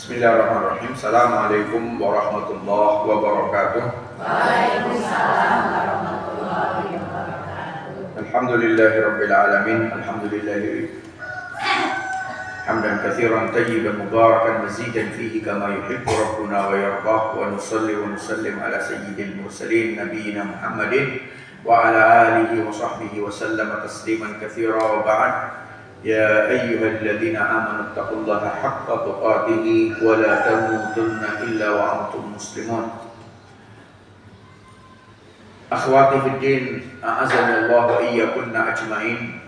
Bismillahirrahmanirrahim. Assalamualaikum warahmatullahi wabarakatuh. Waalaikumsalam warahmatullahi wabarakatuh. Alhamdulillahi rabbil alamin. Alhamdulillahi hamdan katsiran tayyiban mubarakan mazidan fihi kama yuhibbu rabbuna wa yardah. Wa nusalli wa nusallim ala sayyidil mursalin nabiyyina Muhammadin wa ala alihi wa sahbihi wa sallama tasliman katsira wa ba'd. Ya ayyuhalladzina amanu taqullaha haqqa tuqatih wa la tamutunna illa wa antum muslimun. Akhwati fid din, a'azani Allah wa iyyakunna ajmain.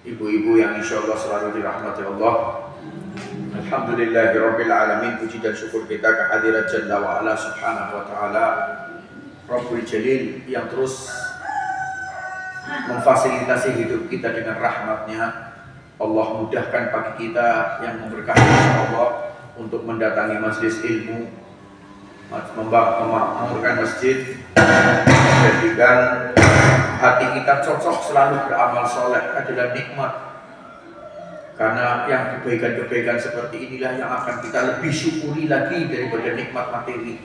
Ibu-ibu yang insyaallah selalu dirahmati Allah. Alhamdulillahirabbil alamin. Puji dan syukur kita kehadirat Jalla wa Ala Subhanahu wa taala, Rabbul Jalil, yang terus memfasilitasi hidup kita dengan rahmatnya. Allah mudahkan pagi kita yang memberkahi Allah untuk mendatangi majelis ilmu, memakmurkan masjid, menjadikan hati kita cocok selalu beramal soleh adalah nikmat. Karena yang kebaikan-kebaikan seperti inilah yang akan kita lebih syukuri lagi daripada nikmat materi.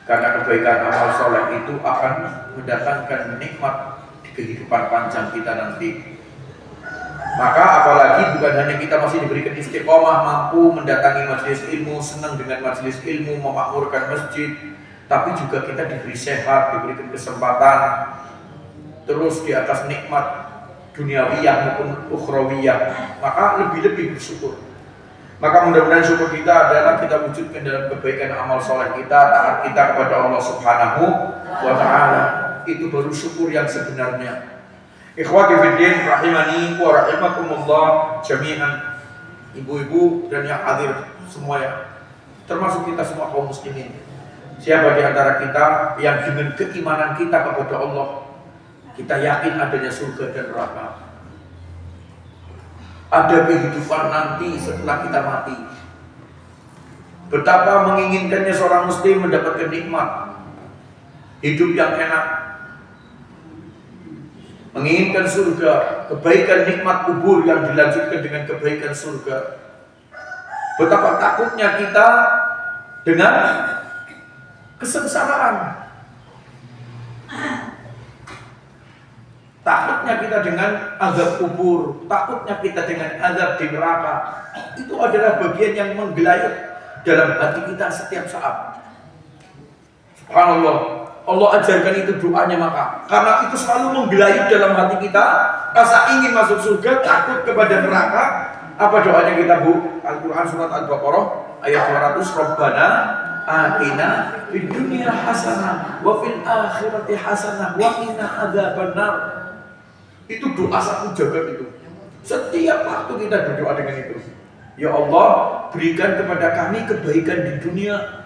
Karena kebaikan amal soleh itu akan mendatangkan nikmat di kehidupan panjang kita nanti. Maka apalagi bukan hanya kita masih diberikan istiqomah, mampu mendatangi majelis ilmu, senang dengan majelis ilmu, memakmurkan masjid, tapi juga kita diberi sehat, diberikan kesempatan terus di atas nikmat duniawiyah maupun ukhrawiyah, maka lebih-lebih bersyukur. Maka mudah-mudahan syukur kita adalah kita wujudkan dalam kebaikan amal soleh kita, taat kita kepada Allah Subhanahu wa ta'ala. Itu baru syukur yang sebenarnya. Ikhwati fiddin rahimani wa rahimakumullah jami'an. Ibu-ibu dan yang hadir semua ya, termasuk kita semua kaum muslimin. Siapa di antara kita yang dengan keimanan kita kepada Allah, kita yakin adanya surga dan neraka, ada kehidupan nanti setelah kita mati. Betapa menginginkannya seorang muslim mendapatkan nikmat hidup yang enak, menginginkan surga, kebaikan nikmat kubur yang dilanjutkan dengan kebaikan surga. Betapa takutnya kita dengan kesengsaraan, takutnya kita dengan azab kubur, takutnya kita dengan azab di neraka. Itu adalah bagian yang menggelayut dalam hati kita setiap saat. Subhanallah, Allah ajarkan itu doanya, maka karena itu selalu menggelayut dalam hati kita, rasa ingin masuk surga, takut kepada neraka. Apa doanya kita, Bu? Al-Quran surat Al-Baqarah ayat 200, Rabbana atina fid dunya hasanah wa fil akhirati hasanah wa qina adzabannar. Itu doa satu jagat itu. Setiap waktu kita berdoa dengan itu. Ya Allah, berikan kepada kami kebaikan di dunia,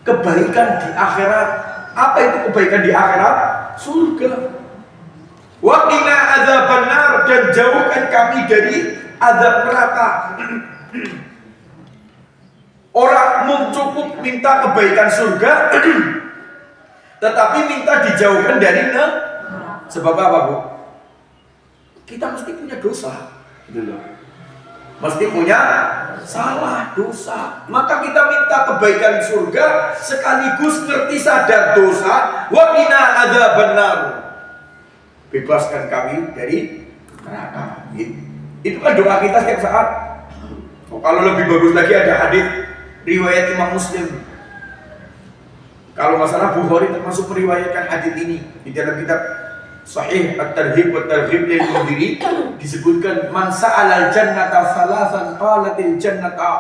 kebaikan di akhirat. Apa itu kebaikan di akhirat? Surga. Wa qina adzabannar, dan jauhkan kami dari azab neraka. Orang cukup minta kebaikan surga, tetapi minta dijauhkan dari neraka. Sebab apa, Bu? Kita mesti punya dosa, gitu loh. Mesti punya salah, dosa. Maka kita minta kebaikan surga sekaligus ngerti sadar dosa. Wa qina adzabannar, bebaskan kami dari neraka. Itu kan doa kita setiap saat. Kalau lebih bagus lagi ada hadis riwayat Imam Muslim. Kalau masalah Bukhari termasuk meriwayatkan hadis ini di dalam kitab Sahih At-Targhib wa Targhib lil Mundhiri, disebutkan man sa'alal jannata salasan qalatil jannata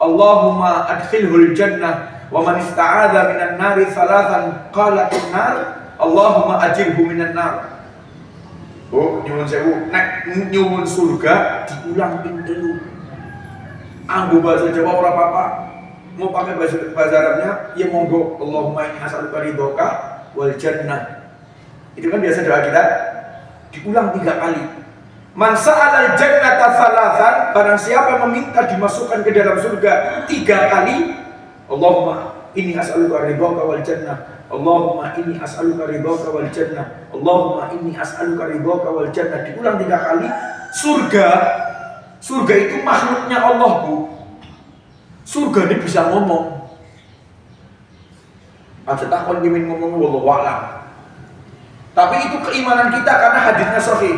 Allahumma adkhilhul jannah, wa man ista'adha minan nari salasan qalatil nar Allahumma ajirhu minan nar. Oh, nyuwun sewu, nek nyuwun surga diulang ping 3. Anggo bahasa Jawa ora apa-apa, mau pakai bahasa Arabnya ya monggo. Allahumma inni as'aluka ridhoka wal jannah. Itu kan biasa doa kita, diulang 3 kali. Man sa'alal jannata salasan, barang siapa meminta dimasukkan ke dalam surga 3 kali, Allahumma inni as'aluka ridhoka wal jannah, Allahumma inni as'aluka ridhoka wal jannah, Allahumma inni as'aluka ridhoka wal jannah, diulang 3 kali. Surga itu makhluknya Allah, Bu. Surga ini bisa ngomong. Aja takon kimin ngomong wallahu a'lam. Tapi itu keimanan kita karena hadisnya sahih.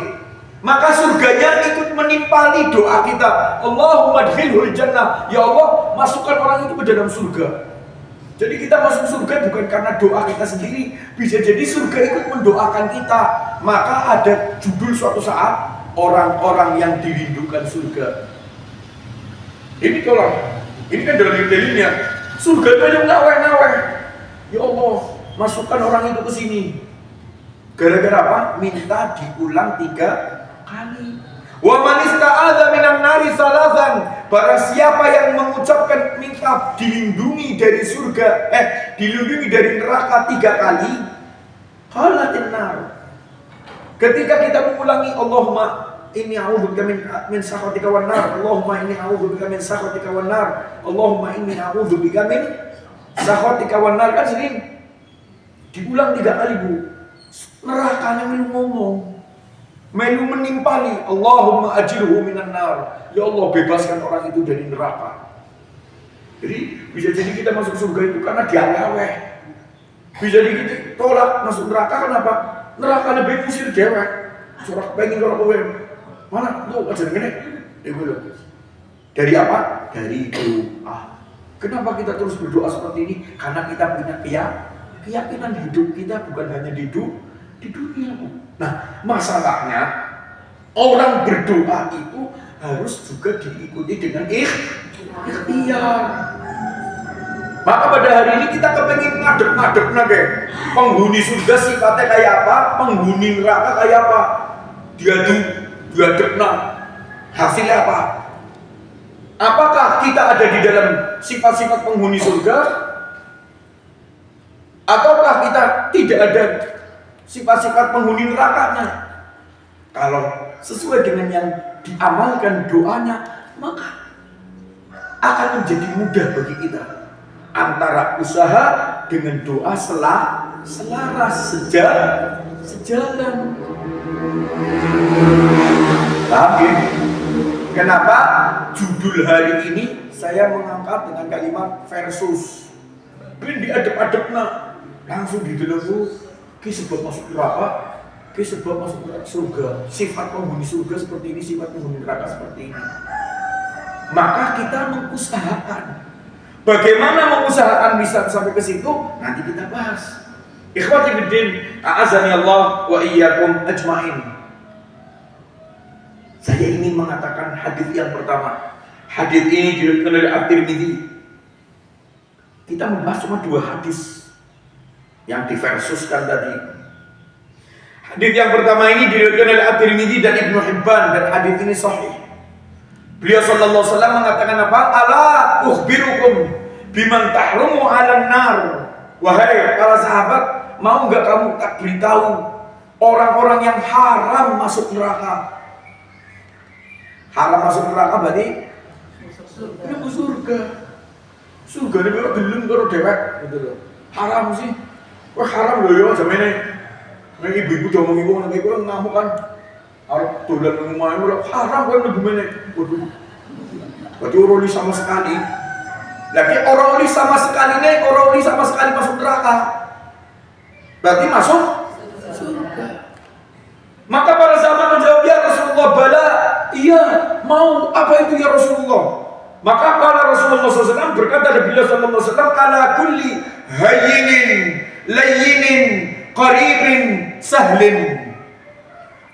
Maka surganya ikut menimpali doa kita. Allahumma adkhilhul jannah. Ya Allah, masukkan orang itu ke dalam surga. Jadi kita masuk surga bukan karena doa kita sendiri. Bisa jadi surga ikut mendoakan kita. Maka ada judul suatu saat, orang-orang yang dirindukan surga. Ini tolong, ini kan dalil-dalilnya. Surga itu aja ngaweh-ngaweh. Ya Allah, masukkan orang itu ke sini. Gara-gara apa? Minta diulang 3 kali. Wa man ista'adza minan nari salasan. Barang siapa yang mengucapkan minta dilindungi dari surga, dilindungi dari neraka 3 kali, khalatin nar. Ketika kita mengulangi Allahumma inni a'udzubika min sakhatika wan nar, Allahumma inni a'udzubika min sakhatika wan nar, Allahumma inni a'udzubika min sakhatika wan nar, kan sering diulang 3 kali, Bu. Nerakanya melu ngomong, melu menimpali, Allahumma ajirhu minan nar. Ya Allah, bebaskan orang itu dari neraka. Jadi bisa jadi kita masuk surga itu karena diaweh. Bisa jadi kita tolak masuk neraka kenapa? Neraka lebih musir dewek. Surat pengen kalau kowe. Mana tuh aja ngene. Dari apa? Dari doa. Kenapa kita terus berdoa seperti ini? Karena kita punya keyakinan hidup kita bukan hanya di dunia. Nah, masalahnya orang berdoa itu harus juga diikuti dengan ikhtiar. Maka pada hari ini kita kepengen ngadep-ngadep nage. Penghuni surga sifatnya kayak apa? Penghuni neraka kayak apa? Diadep-nah. Hasilnya apa? Apakah kita ada di dalam sifat-sifat penghuni surga? Ataukah kita tidak ada sifat-sifat penghuni nerakanya? Kalau sesuai dengan yang diamalkan doanya, maka akan menjadi mudah bagi kita. Antara usaha dengan doa selaras sejalan. Paham ya? Kenapa judul hari ini saya mengangkat dengan kalimat versus. Ini diadep-adepna langsung ditelegu ki sebab masuk neraka, ki sebab masuk surga. Sifat penghuni surga seperti ini, sifat penghuni neraka seperti ini. Maka kita mengusahakan. Bagaimana mengusahakan bisa sampai ke situ? Nanti kita bahas. Ikhwati fiddin, a'azani Allah wa iyyakum ajmain. Saya ingin mengatakan hadis yang pertama. Hadis ini diriwayatkan oleh At-Tirmidzi. Kita membahas cuma 2 hadis yang diversuskan tadi. Hadis yang pertama ini diriwayatkan oleh At-Tirmidzi dan Ibnu Hibban, dan hadis ini sahih. Beliau sallallahu alaihi wasallam mengatakan apa? Ala ukhbirukum biman tahrumu 'alan nar. Wahai para sahabat, mau enggak kamu tak beritahu orang-orang yang haram masuk neraka? Haram masuk neraka berarti ini surga. Surga ini kok gelem karo dewek gitu loh. Haram sih. Wah haram lho ya jamene. Nek ibu-ibu ngomong ibu nek kowe ngamuk kan. Arep dolan nang omahe ora haram kowe mlebu meneh. Waduh. Berarti ora li sama sekali. Lagi orang li sama sekali nih, orang li sama sekali masuk neraka. Berarti masuk surga. Maka para sahabat menjawab, ya Rasulullah, bala, iya, mau, apa itu ya Rasulullah? Maka para Rasulullah SAW berkata kepada beliau sallallahu alaihi wasallam, ala kulli hayyinin, layyinin, qaribin, sahlin.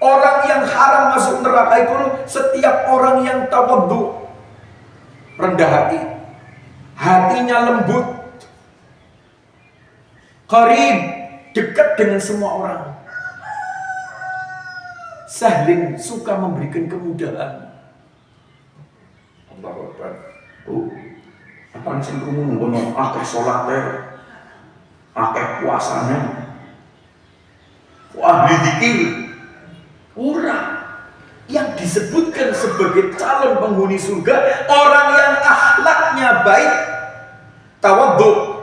Orang yang haram masuk neraka itu setiap orang yang tawaddu, rendah hati, hatinya lembut, qarib, dekat dengan semua orang, sahlin, suka memberikan kemudahan. Allahu Akbar. Apaan sing krungu ngono akeh salate, akeh puasane. Ahli zikir. Ora. Yang disebutkan sebagai calon penghuni surga orang yang akhlaknya baik, tawadhu,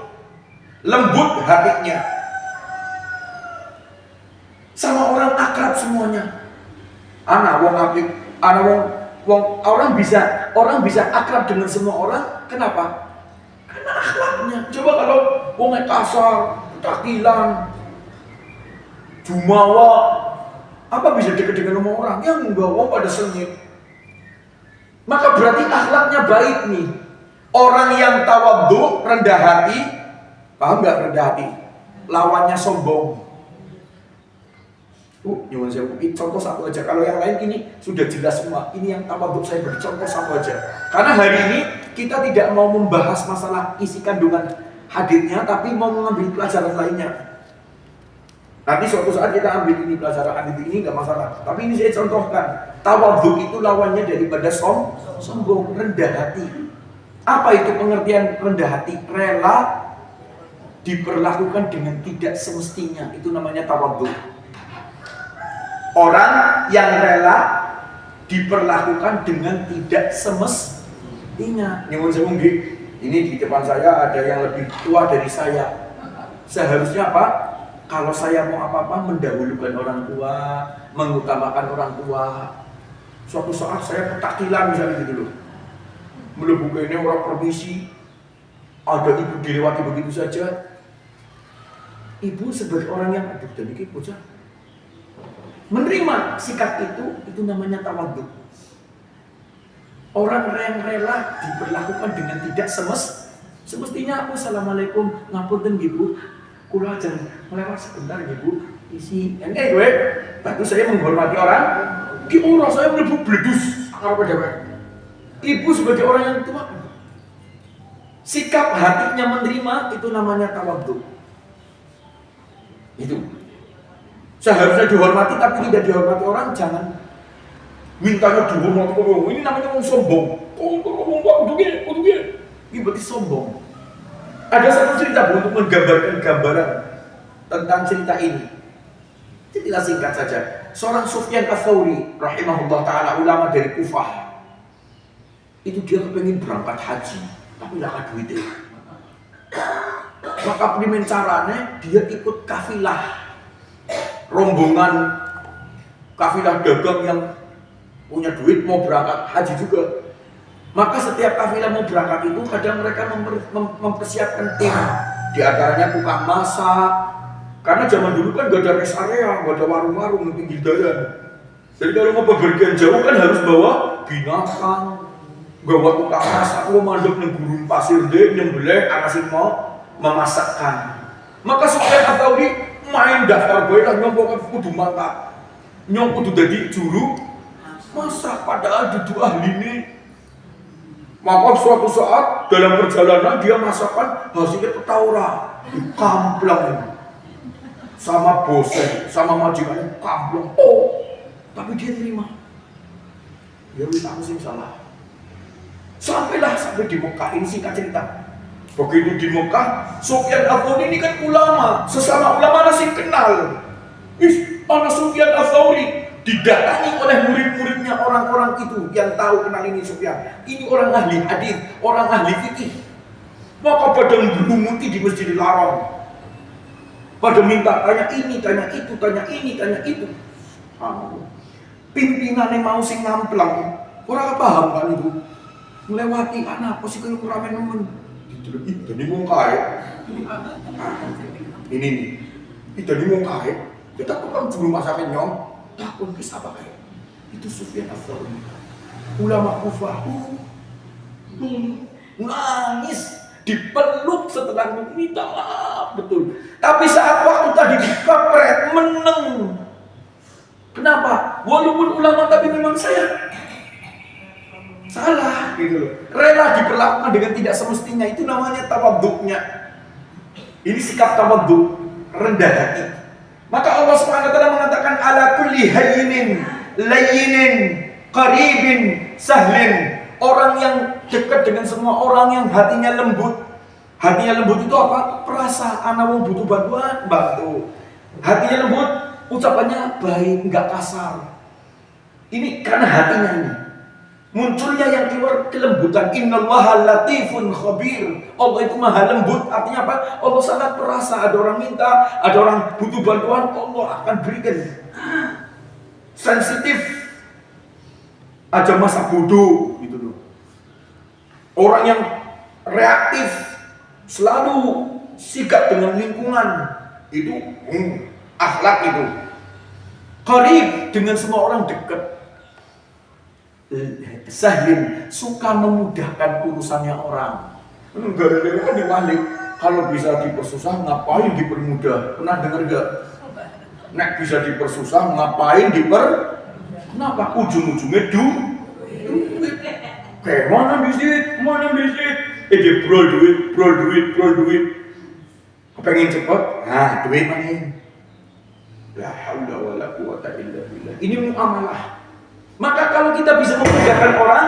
lembut hatinya, sama orang akrab semuanya. Anak wong apik, anak wong orang bisa orang bisa akrab dengan semua orang. Kenapa? Karena akhlaknya. Coba kalau wong kasar, takilan, jumawa, apa bisa dekat dengan semua orang? Ya enggak, wong pada sengit. Maka berarti akhlaknya baik nih. Orang yang tawadhu, rendah hati, paham nggak rendah hati? Lawannya sombong. Nyuwun sewu, contoh satu aja. Kalau yang lain ini sudah jelas semua. Ini yang tawadhu saya beri contoh satu aja. Karena hari ini kita tidak mau membahas masalah isi kandungan hadisnya, tapi mau mengambil pelajaran lainnya. Nanti suatu saat kita ambil ini pelajaran hadis ini nggak masalah. Tapi ini saya contohkan. Tawadhu itu lawannya daripada sombong, rendah hati. Apa itu pengertian rendah hati? Rela diperlakukan dengan tidak semestinya. Itu namanya tawadhu. Orang yang rela diperlakukan dengan tidak semestinya. Nyuwun sewu nggih. Ini di depan saya ada yang lebih tua dari saya. Seharusnya apa? Kalau saya mau apa-apa mendahulukan orang tua, mengutamakan orang tua. Suatu saat saya petakilan misalnya gitu loh. Melebu ke ini orang permisi, ada ibu dilewati begitu saja. Ibu sebagai orang yang aduh dan ini bocah menerima sikap itu namanya tawadhu. Orang yang rela diperlakukan dengan tidak semestinya. Aku assalamualaikum ngapunten ibu, kula ajeng melewat sebentar ibu isi. Enggak gue, tapi saya menghormati orang. Ki ora saya mlebu bledus karo dhewe. Ibu sebagai orang yang tua, sikap hatinya menerima itu namanya tawadhu. Itu seharusnya dihormati tapi tidak dihormati orang, jangan mintanya dihormati orang. Ini namanya orang sombong. Ini berarti sombong. Ada satu cerita untuk menggambarkan gambaran tentang cerita ini. Cerita singkat saja. Seorang Sufyan Ats-Tsauri rahimahullah taala, ulama dari Kufah. Itu dia kepengen berangkat haji, tapi nggak ada duitnya. Maka primen caranya dia ikut kafilah, rombongan kafilah dagang yang punya duit mau berangkat haji juga. Maka setiap kafilah mau berangkat itu kadang mereka mempersiapkan tim. Di antaranya tukang masak. Karena zaman dulu kan gak ada rest area, gak ada warung-warung di pinggir jalan. Jadi kalau mau bepergian jauh kan harus bawa binatang, bawa tukang masak, mau mandek nang gurun pasir deh, nyembelih anak sing mau memasakkan. Maka Sufyan Ats-Tsauri main daftar gue lah nyong pokoknya kudu mantap. Nyong kudu dadi juru masak padahal dudu ahli ini. Maka suatu saat dalam perjalanan dia masakkan hasilnya petaura, kamplang. Sama bosnya, sama majikannya kamplang. Oh, tapi dia terima. Ya wis aku sing salah. Sampai di Mekah, ini singkat cerita. Begitu di Mekah, Sufyan Ats-Tsauri ini kan ulama, sesama ulama nasi kenal. Anak Sufyan Ats-Tsauri didatangi oleh murid-muridnya orang-orang itu yang tahu kenal ini Sufyan. Ini orang ahli hadis, orang ahli fikih. Maka pada berlumuti di Masjidil Haram. Pada minta tanya ini, tanya itu, tanya ini, tanya itu. Pimpinannya mau sing ngamplang, orang paham kan itu. Melewati anak apa sih kalau ramen nemen. Jadi mau kaya. Ini nih, jadi mau kaya. Kita kan dulu masakin nyong, takut kisah apa kayak. Itu Sufyan Ats-Tsauri, ulama Kufah. Nangis. Dipeluk setelah minta maaf betul. Tapi saat waktu tadi dikepret meneng. Kenapa? Walaupun ulama tapi memang saya salah gitu loh. Rela diperlakukan dengan tidak semestinya, itu namanya tawadhu'nya. Ini sikap tawadhu, rendah hati. Maka Allah SWT mengatakan ala kulli hayyinin layyinin qaribin sahlin. Orang yang dekat dengan semua orang yang hatinya lembut. Hatinya lembut itu apa? Perasaan wong butuh bantuan, bantu. Hatinya lembut, ucapannya baik, enggak kasar. Ini karena hatinya ini. Munculnya yang keluar kelembutan. Innallaha latifun khabir. Allah itu maha lembut. Artinya apa? Allah sangat perasa. Ada orang minta, ada orang butuh bantuan, Allah akan berikan. Sensitif. Aja masa bodoh gitu loh. Orang yang reaktif, selalu sigap dengan lingkungan, itu akhlak itu. Qarib, dengan semua orang dekat. Sahlin, suka memudahkan urusannya orang. Gara-gara kan dibalik, kalau bisa dipersusah ngapain dipermudah? Pernah dengar gak? Nek bisa dipersusah ngapain kenapa? Ujung-ujungnya duit. Kayak mana bisik? Dia brol duit. Kepengen cepet, nah duit mana? La haula wala quwata illa billah. Ini muamalah. Maka kalau kita bisa memudahkan orang,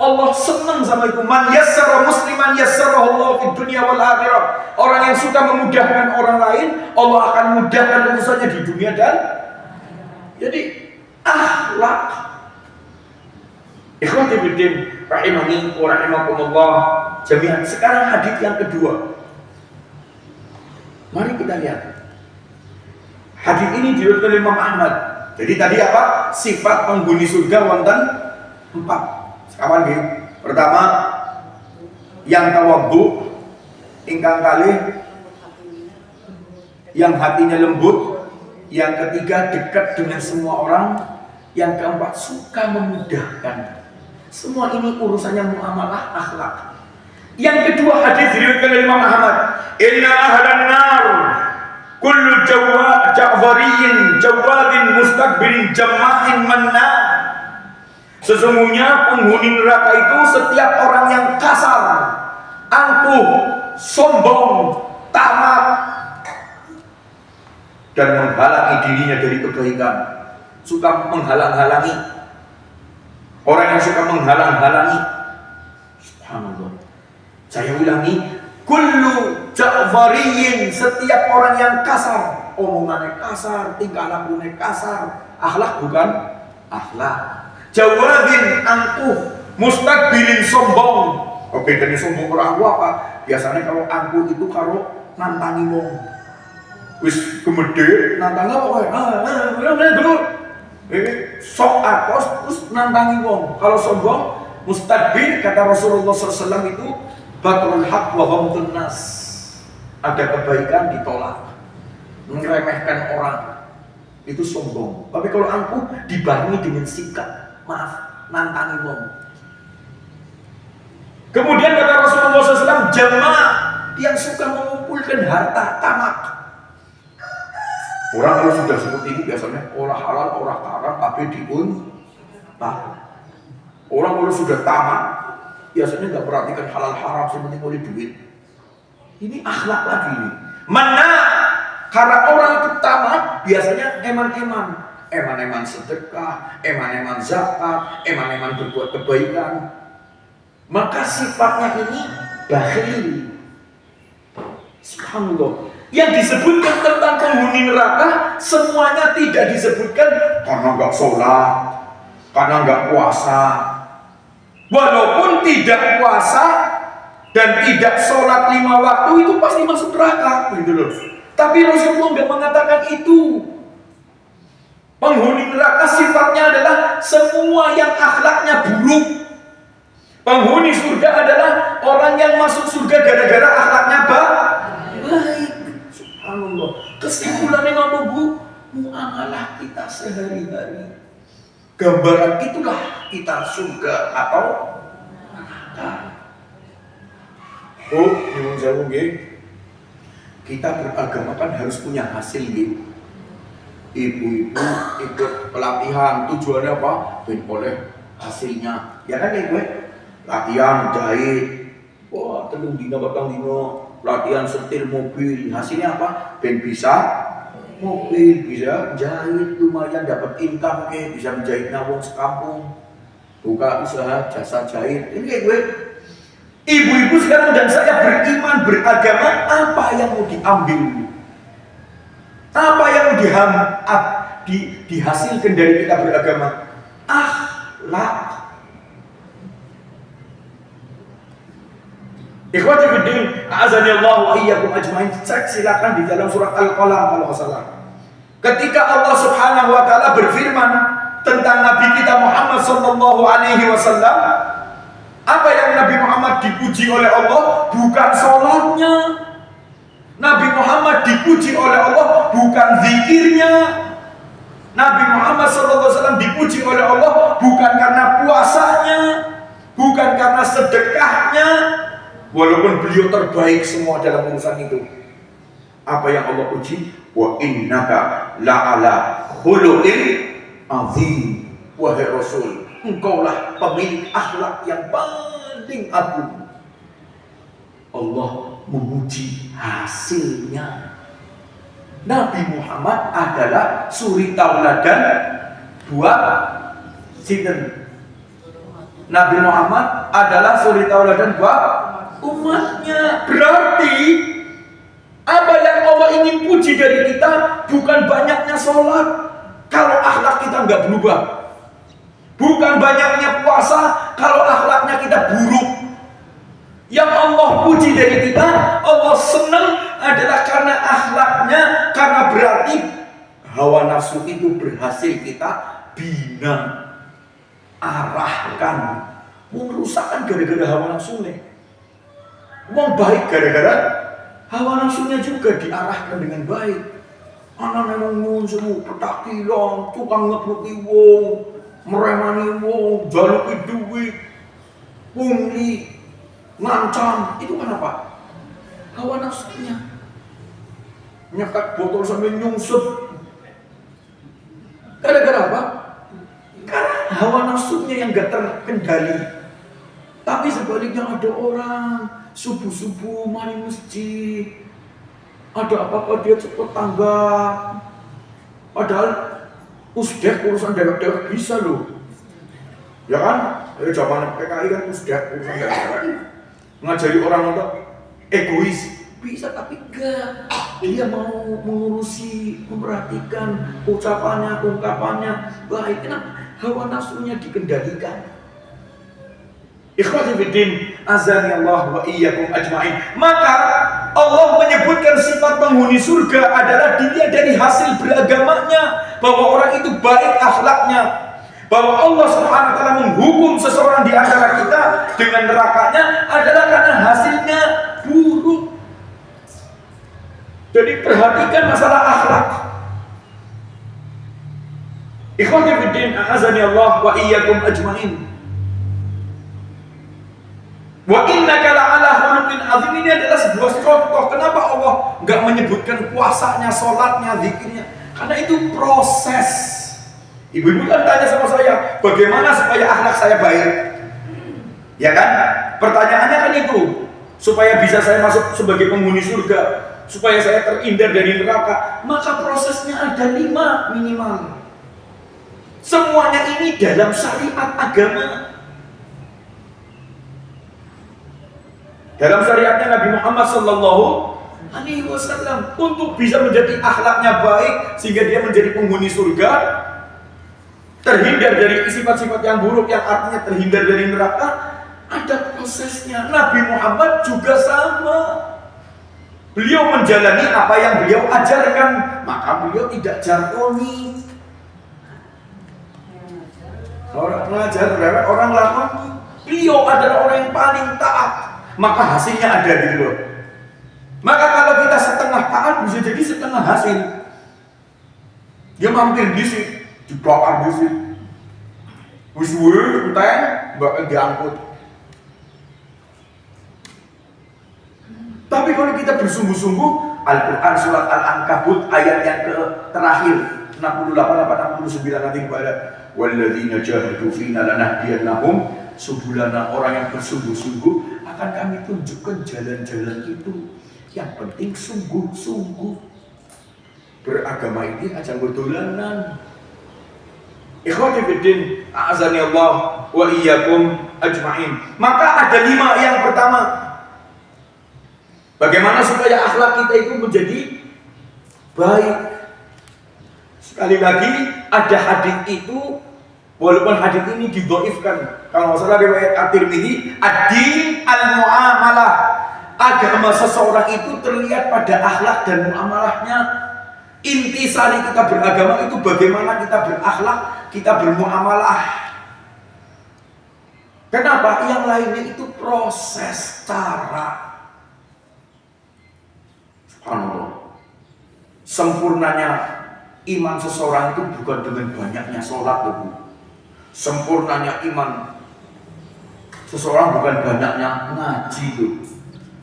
Allah senang sama itu. Man yassara musliman yassarahu Allah fid dunya wal akhirah. Orang yang suka memudahkan orang lain, Allah akan mudahkan urusannya di dunia dan jadi akhlak. Ikhwati fiddin rahimani wa rahimakumullah jami'an. Sekarang hadis yang kedua. Mari kita lihat. Hadis ini diriwayatkan oleh Imam Ahmad. Jadi tadi apa? Sifat penghuni surga wonten 4. Sekawan nggih. Pertama, yang tawadhu, ingkang kalih yang hatinya lembut, yang ketiga dekat dengan semua orang, yang keempat suka memudahkan. Semua ini urusannya muamalah akhlak. Yang kedua hadis diriwayatkan oleh Imam Ahmad, inna ahlan nar kullu ja'wariyin jawadin mustakbirin jama'in manna. Sesungguhnya penghuni neraka itu setiap orang yang kasar, angkuh, sombong, tamak, dan menghalangi dirinya dari kebaikan, suka menghalang-halangi. Orang yang suka menghalang-halangi, subhanallah. Saya ulangi, kullu ja'wariyin, setiap orang yang kasar, omongannya kasar, tingkah lakunya kasar, akhlak bukan akhlak. Jawadin angkuh, mustakbirin sombong. Oke, dari sombong orang angkuh apa? Biasanya kalau angkuh itu kalau nantangi wong. Wis gemede, nantang apa kowe? Dulu. Sok akos terus nantangi wong. Kalau sombong, mustakbir kata Rasulullah SAW itu batrul haq wa ghamtun nas. Ada kebaikan ditolak, meremehkan orang, itu sombong. Tapi kalau angkuh dibarengi dengan sikap, maaf, nantangi wong. Kemudian kata Rasulullah SAW, jamaah yang suka mengumpulkan harta, tamak. Orang kalau sudah seperti ini biasanya orang halal, orang haram, tapi orang kalau sudah tamak, biasanya nggak perhatikan halal haram, seperti oleh duit. Ini akhlak lagi ini. Mana? Karena orang itu tamak, biasanya eman-eman sedekah, eman-eman zakat, eman-eman berbuat kebaikan. Maka sifatnya ini bakhil. Subhanallah. Yang disebutkan tentang penghuni neraka semuanya tidak disebutkan karena nggak sholat, karena nggak puasa. Walaupun tidak puasa dan tidak sholat 5 waktu itu pasti masuk neraka, gitu loh. Tapi Rasulullah nggak mengatakan itu. Penghuni neraka sifatnya adalah semua yang akhlaknya buruk. Penghuni surga adalah orang yang masuk surga gara-gara akhlaknya baik. Subhanallah. Kesimpulannya apa, Bu? Muamalah kita sehari-hari. Gambaran itulah kita surga atau neraka. Oh, nyuwun sewu nggih. Kita beragama kan harus punya hasil nggih. Ibu-ibu ikut pelatihan, tujuannya apa? Ben oleh hasilnya. Ya kan ya gue? Latihan jahit. Wah, telung dina batang dino. Latihan setir mobil, hasilnya apa? Ben bisa mobil, bisa jahit, lumayan dapat income, bisa menjahit nawang sekampung, buka usaha jasa jahit. Ini kayak gue. Ibu-ibu sekarang dan saya beriman, beragama, apa yang mau diambil? Apa yang mau dihasilkan dari kita beragama? Akhlak. Ikhwati fiddin, a'azani Allah wa iyyakum ajmain. Cek silakan di dalam surat Al-Qalam kalau nggak salah. Ketika Allah Subhanahu wa taala berfirman tentang Nabi kita Muhammad sallallahu alaihi wasallam, Apa yang Nabi Muhammad dipuji oleh Allah? Bukan sholatnya. Nabi Muhammad dipuji oleh Allah bukan zikirnya. Nabi Muhammad SAW dipuji oleh Allah bukan karena puasanya, bukan karena sedekahnya, walaupun beliau terbaik semua dalam urusan itu. Apa yang Allah puji? Wa innaka la'ala khuluqin azim. Wahai Rasul, engkaulah pemilik akhlak yang paling agung. Allah memuji hasilnya. Nabi Muhammad adalah suri tauladan buat sinten. Nabi Muhammad adalah suri tauladan buat umatnya. Berarti apa yang Allah ingin puji dari kita bukan banyaknya sholat kalau akhlak kita nggak berubah, bukan banyaknya puasa kalau akhlaknya kita buruk. Yang Allah puji dari kita, Allah senang adalah karena akhlaknya, karena berarti hawa nafsu itu berhasil kita bina, arahkan. Merusakkan gara-gara hawa nafsu nih. Wong baik gara-gara hawa nafsunya juga diarahkan dengan baik. Anak memang muncul petakilan, tukang ngepluki wong, meremani wong, jaluki duit, pungli, ngancam. Itu kan apa? Hawa nafsunya. Nyekat botol sambil nyungsep. Gara-gara apa? Karena hawa nafsunya yang gak terkendali. Tapi sebaliknya ada orang subuh-subuh mari masjid, ada apa-apa dia cepet tanggap. Padahal usdek urusan dewek-dewek bisa loh. Ya kan? Dari zaman PKI kan usdek urusan dewek-dewek. Ngajari orang untuk egois bisa, tapi enggak. Dia mau mengurusi, memperhatikan ucapannya, ungkapannya baik. Kenapa? Hawa nafsunya dikendalikan. Ikhwati fiddin, azani Allah wa iyyakum ajma'in. Maka Allah menyebutkan sifat penghuni surga adalah dilihat dari hasil beragamanya, bahwa orang itu baik akhlaknya, bahwa Allah Subhanahu wa taala menghukum seseorang di antara kita dengan nerakanya adalah karena hasilnya buruk. Jadi perhatikan masalah akhlak. Ikhwati fiddin, azani Allah wa iyyakum ajma'in. Wa innaka la'ala khuluqin azim. Ini adalah sebuah contoh kenapa Allah enggak menyebutkan puasanya, sholatnya, zikirnya. Karena itu proses. Ibu-ibu kan tanya sama saya, bagaimana supaya akhlak saya baik? Ya kan? Pertanyaannya kan itu, supaya bisa saya masuk sebagai penghuni surga, supaya saya terhindar dari neraka. Maka prosesnya ada 5 minimal. Semuanya ini dalam syariat agama. Dalam syariatnya Nabi Muhammad SAW, untuk bisa menjadi akhlaknya baik sehingga dia menjadi penghuni surga, terhindar dari sifat-sifat yang buruk yang artinya terhindar dari neraka, ada prosesnya. Nabi Muhammad juga sama. Beliau menjalani apa yang beliau ajarkan, maka beliau tidak jargoni. Orang mengajar orang lakoni. Beliau adalah orang yang paling taat. Maka hasilnya ada gitu loh. Maka kalau kita setengah taat bisa jadi setengah hasil. Dia mampir di sini, dibakar di sini. Wis-wis enteng, bakal diangkut. Tapi kalau kita bersungguh-sungguh, Al-Quran surat Al-Ankabut ayat yang terakhir 68-69 nanti kepada walladzina jahadu fina lanahdiyannahum subulana, orang yang bersungguh-sungguh akan kami tunjukkan jalan-jalan itu. Yang penting sungguh-sungguh. Beragama ini ajang berdolanan. Ikhwati fiddin, a'azani Allah wa iyyakum ajma'in. Maka ada 5 yang pertama. Bagaimana supaya akhlak kita itu menjadi baik? Sekali lagi, ada hadis itu, walaupun hadis ini didhaifkan. Kalau masalah riwayat At-Tirmidzi, ad-din al-muamalah. Agama seseorang itu terlihat pada akhlak dan muamalahnya. Intisari kita beragama itu bagaimana kita berakhlak, kita bermuamalah. Kenapa? Yang lainnya itu proses, cara. Subhanallah. Sempurnanya iman seseorang itu bukan dengan banyaknya sholat, Bu. Sempurnanya iman seseorang bukan banyaknya ngaji, Bu.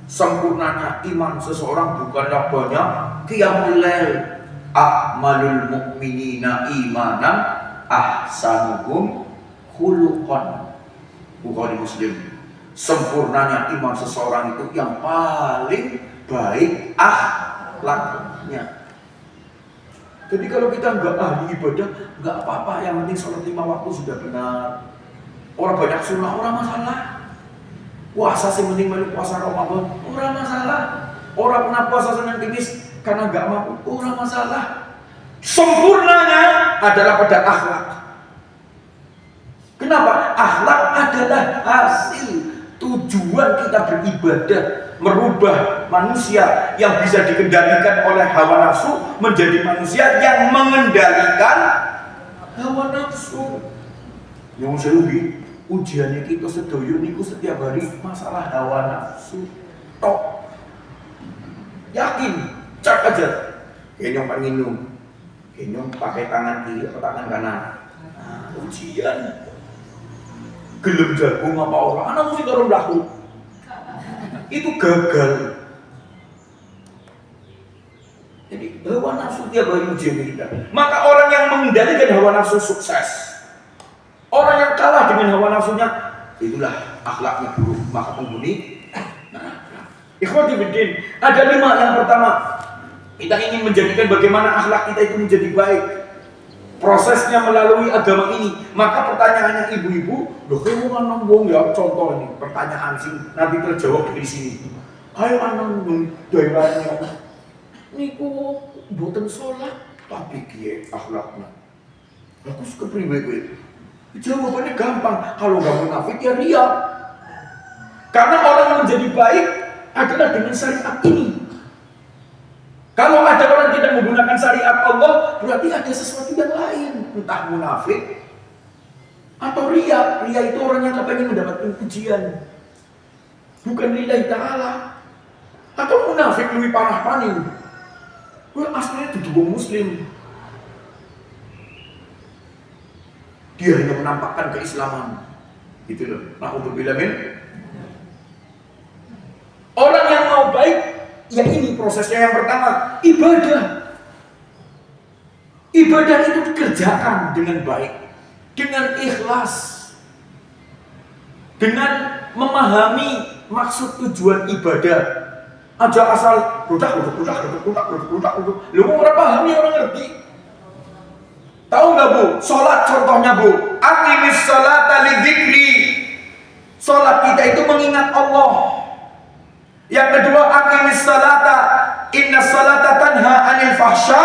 Sempurnanya iman seseorang bukanlah banyak qiyamul lail. Akmalul mu'minina imanan ahsanuhum khuluqan. Bukhari Muslim. Sempurnanya iman seseorang itu yang paling baik akhlaknya. Jadi kalau kita nggak ahli ibadah, nggak apa-apa. Yang penting sholat 5 waktu sudah benar. Orang banyak sunnah, orang masalah. Puasa sih mending melu puasa Ramadan, orang masalah. Orang pernah puasa Senin Kamis karena nggak mampu, orang masalah. Sempurnanya adalah pada akhlak. Kenapa? Akhlak adalah hasil tujuan kita beribadah, merubah manusia yang bisa dikendalikan oleh hawa nafsu menjadi manusia yang mengendalikan hawa nafsu. Yang lebih ujiannya kita sedoyo niku setiap hari masalah hawa nafsu. Tok. Yakin, cak aja. Kenyong minum, kenyong pakai tangan kiri atau tangan kanan. Nah, ujian. Gelem jagung apa orang, anak mesti karo mlaku. Itu gagal. Jadi hawa nafsu tiap hari ujian kita. Maka orang yang mengendalikan hawa nafsu sukses. Orang yang kalah dengan hawa nafsunya, itulah akhlaknya buruk. Maka penghuni ikhwati fiddin, ada 5. Yang pertama, kita ingin menjadikan bagaimana akhlak kita itu menjadi baik. Prosesnya melalui agama ini. Maka pertanyaannya ibu-ibu, loh kamu anang wong ya, contoh ini pertanyaan sih nanti terjawab dari sini. Ayo anang wong daerahnya niku mboten sholat tapi kiye akhlaknya. Aku suka pribadi. Jawabannya gampang, kalau nggak munafik ya ria. Karena orang yang menjadi baik adalah dengan syariat ini. Kalau ada orang tidak menggunakan syariat Allah, berarti ada sesuatu yang lain. Entah munafik atau ria. Ria itu orang yang kepengen mendapatkan pujian, bukan lillahi ta'ala. Atau munafik lebih parah paning. Gue aslinya duduk muslim. Dia hanya menampakkan keislaman. Gitu loh. Nah, untuk bilamin orang yang mau baik, ya ini prosesnya yang pertama, ibadah. Ibadah itu dikerjakan dengan baik, dengan ikhlas, dengan memahami maksud tujuan ibadah. Aja asal rudak. Lu mau orang pahami, orang ngerti. Tahu nggak Bu? Sholat contohnya Bu. Aqimis sholata lidzikri. Sholat kita itu mengingat Allah. Yang kedua, aqimis salata, inna salata tanha anil fahsya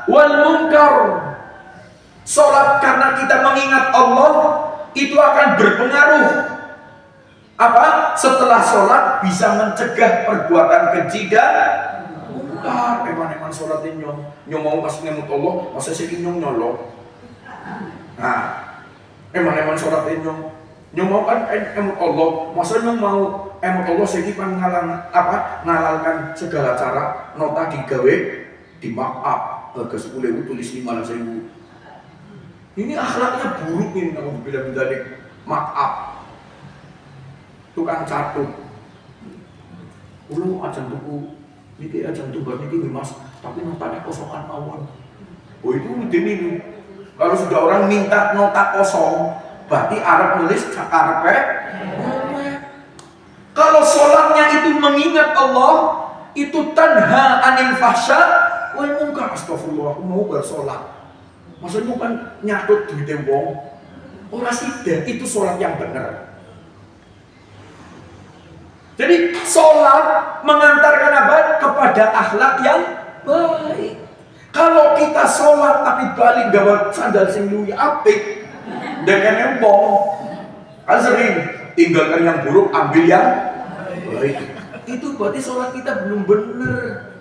wal munkar. Salat karena kita mengingat Allah itu akan berpengaruh. Apa? Setelah salat bisa mencegah perbuatan keji dan munkar. Eman salatin nyong mau kasih ngemut Allah, masa sih nyong nyolong. Nah, eman salatin nyong mau kan emut Allah, masa nyong mau emut Allah sekipan ngalalkan segala cara nota digawe di markup harga 10.000 tulis 15.000. Ini akhlaknya buruk ini kalau bilang tadi markup. Tukang catut. Ulo ajan tuku niki ajan tumbal niki Mas, tapi notanya kosongan mawon. Oh itu ini. Kalau sudah orang minta nota kosong, berarti Arab nulis karepe. Kalau sholatnya itu mengingat Allah, itu tanha anil fahsya wal munkar. Astagfirullah, aku mau bersolat. Maksudnya kan nyatut duit wong. Ora sida, itu sholat yang benar. Jadi sholat mengantarkan apa? Kepada akhlak yang baik. Kalau kita sholat tapi balik gawat sandal sing luwih apik, dengan empong, kan sering tinggalkan yang buruk, ambil yang baik. Itu berarti sholat kita belum benar.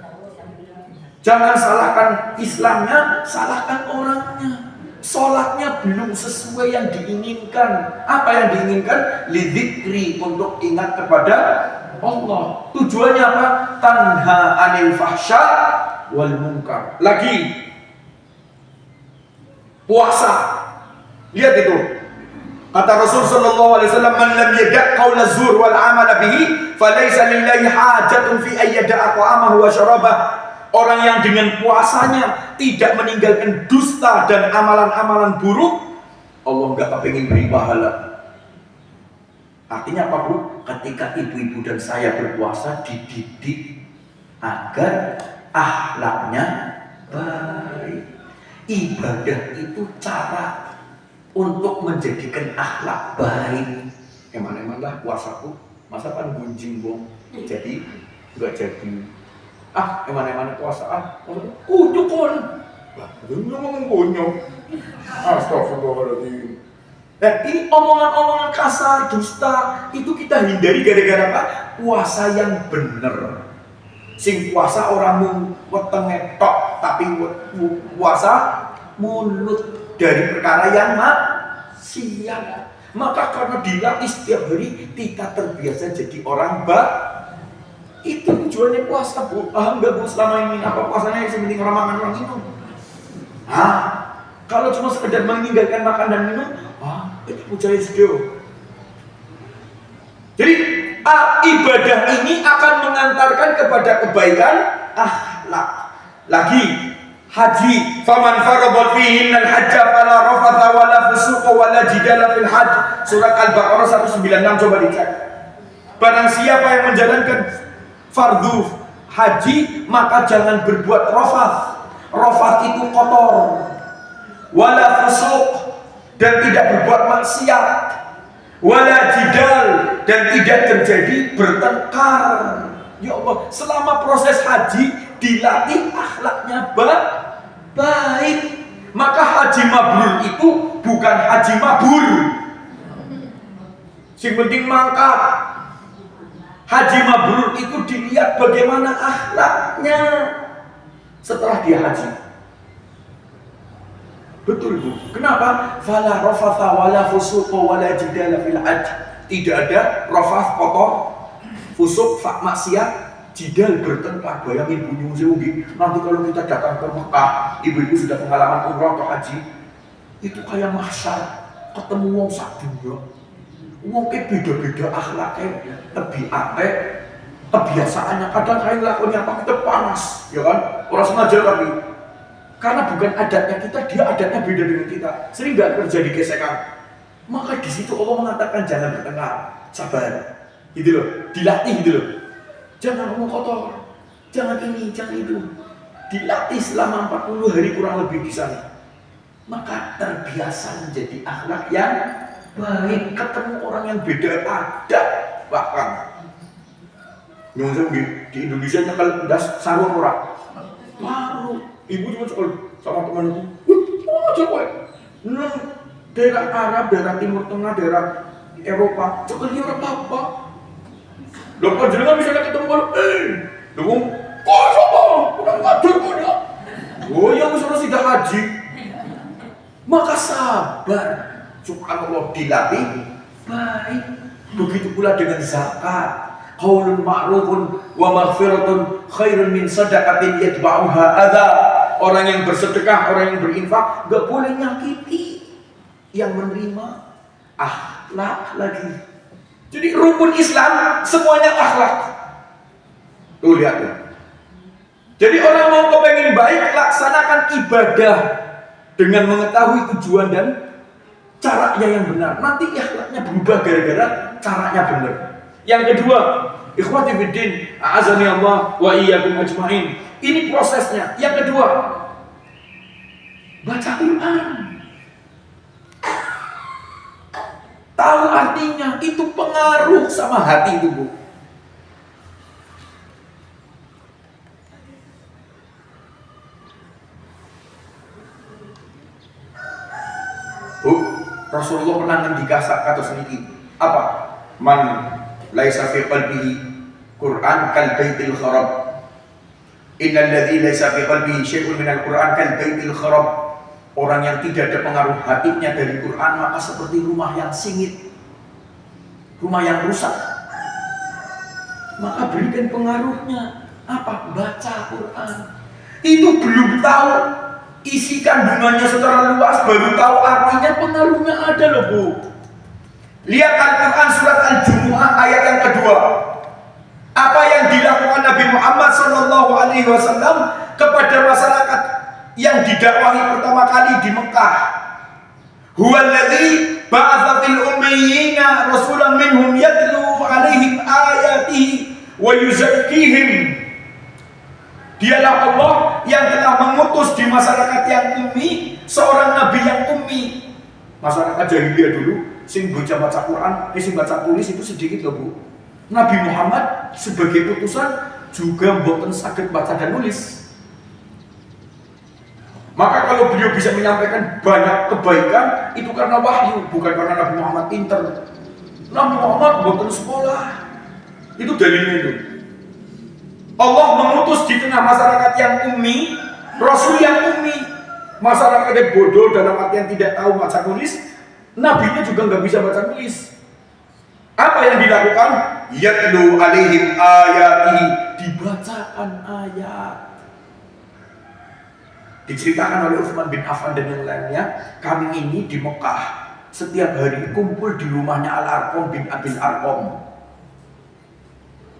Jangan salahkan Islamnya, salahkan orangnya. sholatnya belum sesuai yang diinginkan. Apa yang diinginkan? Lidzikri, untuk ingat kepada Allah. Tujuannya apa? Tanha anil fahsya wal munkar. Lagi puasa. Lihat itu. Kata Rasul sallallahu alaihi wasallam, "Man lam yada' qaula zur wal 'amala bihi, falaysa lillahi hajatun fi ay yada'a ta'amahu wa syarabah." Orang yang dengan puasanya tidak meninggalkan dusta dan amalan-amalan buruk, Allah enggak kepengin beri pahala. Artinya apa, Bu? Ketika ibu-ibu dan saya berpuasa, dididik agar akhlaknya baik. Ibadah itu cara untuk menjadikan akhlak baik. Emang lah puasaku, masa kan gunjing bong, jadi enggak jadi. Emang puasa kudu kon. Lah, ngomong kunyuk. Astagfirullahaladzim. Ini omongan-omongan kasar, dusta, itu kita hindari gara-gara apa? Puasa yang bener. Sing puasa orang wetenge tok, tapi puasa mulut dari perkara yang maksiat. Maka karena dilatih setiap hari, kita terbiasa jadi orang itu tujuannya puasa, Bu. Paham gak, Bu, selama ini? Apa puasanya yang penting orang makan, orang minum? Kalau cuma sekedar meninggalkan makan dan minum, itu pujian sedih. Jadi ibadah ini akan mengantarkan kepada kebaikan akhlak. Lagi haji, faman farada fihinna al-hajja fala rafatha wala fusuqa wala jidala fil hajj. Surat Al-Baqarah 196, coba dicek. Barang siapa yang menjalankan fardu haji, maka jangan berbuat rafath. Rafath itu kotor. Wala fusuq, dan tidak berbuat maksiat. Wala jidal, dan tidak terjadi bertengkar. Ya Allah, selama proses haji dilatih akhlaknya baik. Maka haji mabrur itu bukan haji mabur. Sing penting mangkat. Haji mabrur itu dilihat bagaimana akhlaknya setelah dia haji. Betul, Bu. Kenapa? Fala rafatha wala fusuqa wala jidala fil hajj. Tidak ada rafath kotor, fusuk maksiat, jidal bertengkar. Bayangin bunyi semugi. Nanti kalau kita datang ke Mekah, ibu-ibu sudah pengalaman umrah atau haji, itu kayak mahsyar, ketemu wong sak dunya. Wong ke beda-beda akhlaknya, tabiatnya, kebiasaannya. Kadang kayak lakunya apa, kita panas, ya kan? Orang sengaja tapi karena bukan adatnya kita, dia adatnya beda dengan kita. Sering nggak terjadi gesekan. Maka di situ Allah mengatakan jangan bertengkar, sabar, gitu loh, dilatih gitu loh. Jangan ngomong kotor, jangan ini, jangan itu. Dilatih selama 40 hari kurang lebih di sana. Maka terbiasa menjadi akhlak yang baik. Ketemu orang yang beda adat, bahkan nyungsem di Indonesia nyekal das sarung orang baru. Ibu cuma sekali sama temanku, coba daerah Arab, daerah Timur Tengah, daerah Eropa, coba dia orang apa? Lepas jenengan bisa ketemu kalau dukung, siapa? Udah ngatur kok dia. Yang sudah sudah haji, maka sabar. Subhanallah, dilatih baik. Begitu pula dengan zakat. Qaulun ma'rufun wa maghfiratun khairun min sadaqatin yatba'uha adza. Orang yang bersedekah, orang yang berinfak gak boleh nyakiti yang menerima. Akhlak lagi. Jadi rukun Islam semuanya akhlak. Tuh lihat tuh. Jadi orang mau kepengen baik, laksanakan ibadah dengan mengetahui tujuan dan caranya yang benar. Nanti akhlaknya berubah gara-gara caranya benar. Yang kedua, ikhwati fiddin, a'azani Allah wa iyyakum ajmain. Ini prosesnya. Yang kedua, baca Quran. Tahu artinya, itu pengaruh sama hati itu, Bu. Rasulullah pernah ngendika kata sedikit. Apa? Man laisa fi qalbihi Quran kal baitil kharab. Innal ladzi laisa fi qalbihi syai'un minal Quran kal baitil kharab. Orang yang tidak ada pengaruh hatinya dari Quran maka seperti rumah yang singit, rumah yang rusak. Maka berikan pengaruhnya. Apa? Baca Quran. Itu belum tahu isi kandungannya secara luas, baru tahu artinya, pengaruhnya ada loh Bu. Lihat Al-Quran surat Al-Jumu'ah ayat yang kedua. Apa yang dilakukan Nabi Muhammad SAW kepada masyarakat yang didakwahi pertama kali di Mekah. Huwallazi ba'atsa fil ummiyina rasulan minhum yatlu 'alaihim ayatihi wa yuzakkihim. Dialah Allah yang telah mengutus di masyarakat yang ummi seorang nabi yang ummi. Masyarakat jahiliyah dulu sing baca Quran, sing baca tulis itu sedikit loh Bu. Nabi Muhammad sebagai utusan juga mboten saged baca dan nulis. Maka kalau beliau bisa menyampaikan banyak kebaikan itu karena wahyu, bukan karena Nabi Muhammad pinter. Nabi Muhammad mboten sekolah. Itu dalilnya itu. Allah mengutus di tengah masyarakat yang ummi, Rasul yang ummi. Masyarakat yang bodoh dalam artian tidak tahu baca tulis, nabinya juga nggak bisa baca tulis. Apa yang dilakukan? Yatlu alaihim ayatihi, dibacakan ayat. Diceritakan oleh Utsman bin Affan dan yang lainnya, kami ini di Mekah setiap hari kumpul di rumahnya Al-Arqam bin Abil Arqam.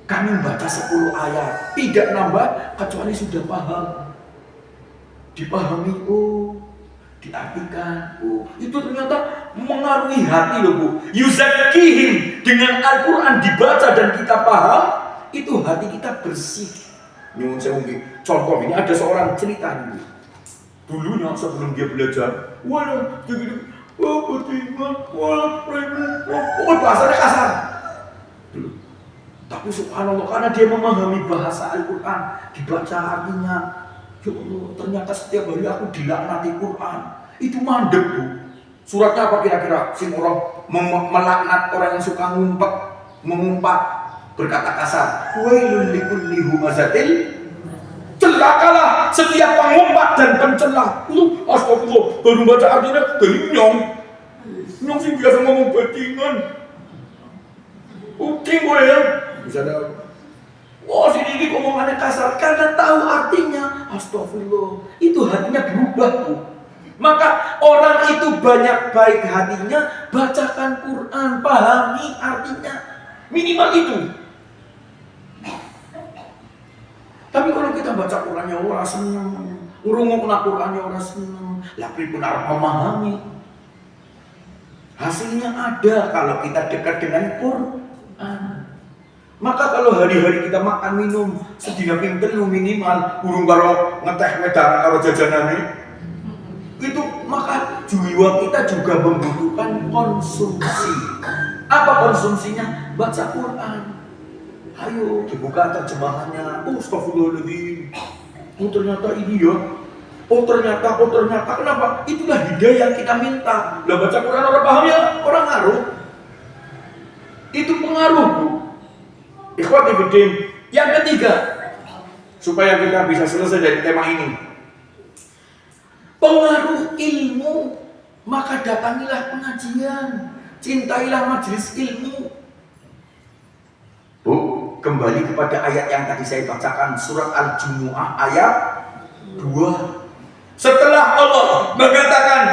Kami membaca 10 ayat, tidak nambah kecuali sudah paham. Dipahami, oh, diartikan, oh, itu ternyata mengaruhi hati loh Bu. Yuzakkihim, dengan Al-Quran dibaca dan kita paham, itu hati kita bersih. Nyuwun sewu nggih. Contoh ini ada seorang cerita ini. Dulunya sebelum dia belajar, walah, begitu, bahasanya kasar. Dulu. Tapi subhanallah, karena dia memahami bahasa Al-Quran, dibaca artinya, ya Allah, ternyata setiap hari aku dilaknati Quran. Itu mandek Bu. Suratnya apa kira-kira? Sing orang melaknat orang yang suka mengumpat, berkata kasar. Wailul likulli humazatil, celakalah setiap pengumpat dan pencela. Astagfirullah, baru baca artinya dari nyong sih biasa ngomong bajingan. Oke gue ya, bisa ada. Wah, ini omongannya kasar karena tahu artinya. Astagfirullah, itu hatinya berubah Bu. Maka orang itu banyak baik hatinya, bacakan Quran, pahami artinya, minimal itu. Tapi kalau kita baca Qurannya orang seneng, ngurungokna Qurannya orang seneng, lah pripun arep memahami. Hasilnya ada kalau kita dekat dengan Quran. Maka kalau hari-hari kita makan minum sedina ping 3 minimal burung karo ngeteh wedang karo jajanane, itu maka jiwa kita juga membutuhkan konsumsi. Apa konsumsinya? Baca Quran. Ayo dibuka terjemahannya. Oh, astagfirullahaladzim. Oh ternyata ini ya. Oh ternyata. Kenapa? Itulah hidayah yang kita minta. Lah baca Quran orang paham ya, orang ngaruh. Itu pengaruh Bu. Ikhwati fiddin. Yang ketiga, supaya kita bisa selesai dari tema ini, pengaruh ilmu. Maka datangilah pengajian, cintailah majelis ilmu. Bu, kembali kepada ayat yang tadi saya bacakan, surat Al-Jumu'ah ayat 2. Setelah Allah mengatakan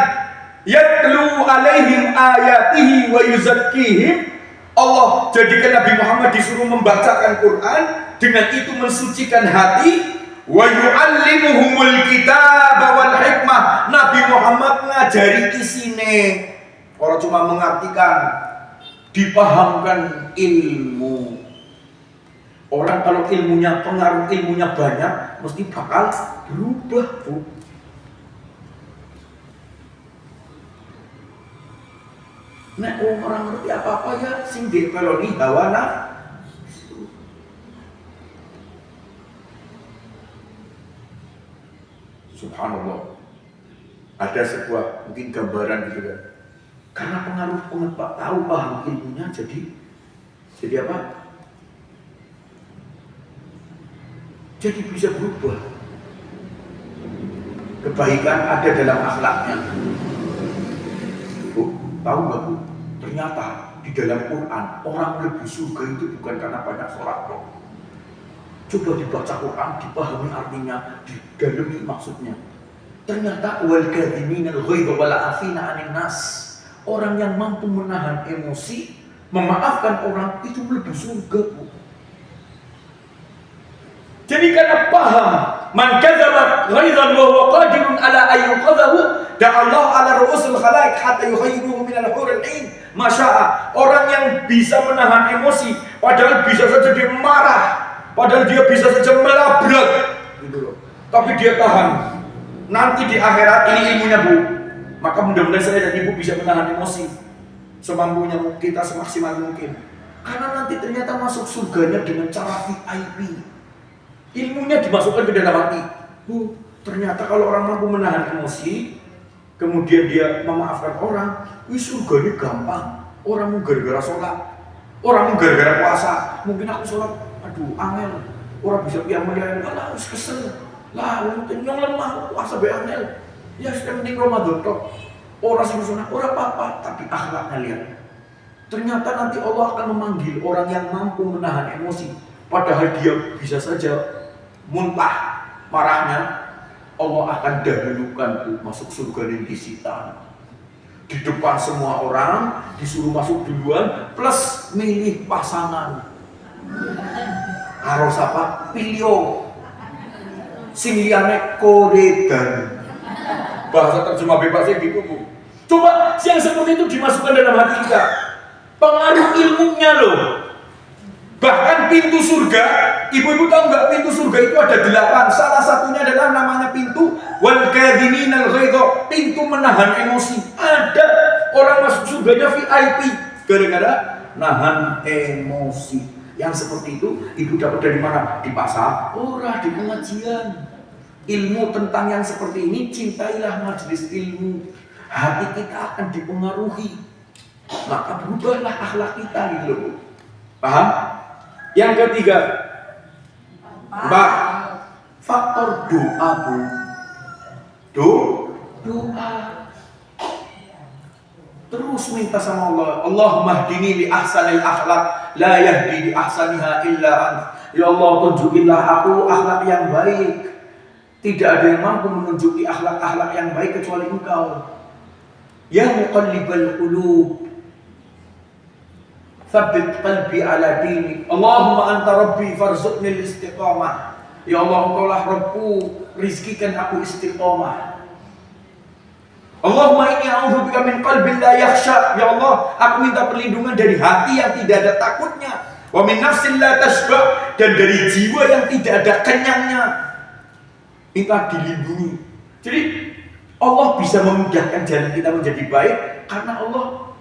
yatlu alaihim ayatihi wa yuzakkihim, Allah jadikan Nabi Muhammad disuruh membacakan Quran, dengan itu mensucikan hati. Wa yu'allimuhumul kitaba wal hikmah, Nabi Muhammad ngajari isine, orang cuma mengartikan, dipahamkan ilmu. Orang kalau ilmunya, pengaruh ilmunya banyak, mesti bakal berubah Bu. Nek orang ngerti apa-apa ya sing dipeloni hawana. Subhanallah. Ada sebuah mungkin gambaran gitu kan. Karena pengaruh pengetahuan, tahu paham ilmunya, jadi apa? Jadi bisa berubah. Kebaikan ada dalam akhlaknya. Bu, tahu nggak Bu? Ternyata di dalam Quran orang lebih surga itu bukan karena banyak sholat kok. Coba dibaca Quran, dipahami artinya, didalami maksudnya. Ternyata wal kadhiminal ghaidha wal 'afina 'anil nas. Orang yang mampu menahan emosi, memaafkan orang itu lebih surga, Bu. Jadi karena paham man kadzaba ghaidhan wa huwa qadirun ala an yuqadhahu da'allahu ala ru'usil khalaiq hatta yukhayyiruhu min al-hurul 'ain masya'a. Orang yang bisa menahan emosi padahal bisa saja dia marah, padahal dia bisa saja melabrak gitu loh. Tapi dia tahan. Nanti di akhirat ini ilmunya, Bu. Maka mudah-mudahan saya dan Ibu bisa menahan emosi semampunya kita, semaksimal mungkin. Karena nanti ternyata masuk surganya dengan cara VIP. Ilmunya dimasukkan ke dalam hati. Bu, ternyata kalau orang mampu menahan emosi, kemudian dia memaafkan orang, surganya gampang. Orang mau gara-gara sholat, orang mau gara-gara puasa. Mungkin aku sholat, aduh, angel. Orang bisa piamulain, alah, kesel. Lah, mungkin yang lemah puasa be angel. Ya, sudah penting Ramadan toh. Orang sing sunah, orang apa-apa, tapi akhlaknya lihat. Ternyata nanti Allah akan memanggil orang yang mampu menahan emosi. Padahal dia bisa saja muntah marahnya, Allah akan dahulukan masuk surga dan disita. Di depan semua orang disuruh masuk duluan, plus milih pasangan. Harus apa? Pilio. Sing liyane koredan. Bahasa terjemah bebasnya gitu, Bu. Coba yang seperti itu dimasukkan dalam hati kita. Pengaruh ilmunya loh. Bahkan pintu surga, ibu-ibu tahu nggak pintu surga itu ada 8. Salah satunya adalah namanya pintu wal kadhiminal ghaidha, pintu menahan emosi. Ada orang masuk surganya VIP gara-gara nahan emosi. Yang seperti itu ibu dapat dari mana? Di pasar, di pengajian. Ilmu tentang yang seperti ini, cintailah majelis ilmu. Hati kita akan dipengaruhi. Maka berubahlah akhlak kita gitu. Paham? Yang ketiga, faktor doa, Bu. Doa. Terus minta sama Allah, Allahumma hdini li ahsanil akhlak, la yahdi li ahsaniha illa ant. Ya Allah, tunjukilah aku akhlak yang baik. Tidak ada yang mampu menunjuki akhlak-akhlak yang baik kecuali Engkau. Ya muqallibal qulub, tsabbit qalbi ala dinik. Allahumma anta rabbi farzuqni al-istiqamah. Ya Allah, Engkaulah Rabbku, rizkikan aku istiqamah. Allahumma inni a'udzubika min qalbin la yakhsha. Ya Allah, aku minta perlindungan dari hati yang tidak ada takutnya. Wa min nafsin la tashba, dan dari jiwa yang tidak ada kenyangnya. Minta dilindungi. Jadi Allah bisa memudahkan jalan kita menjadi baik karena Allah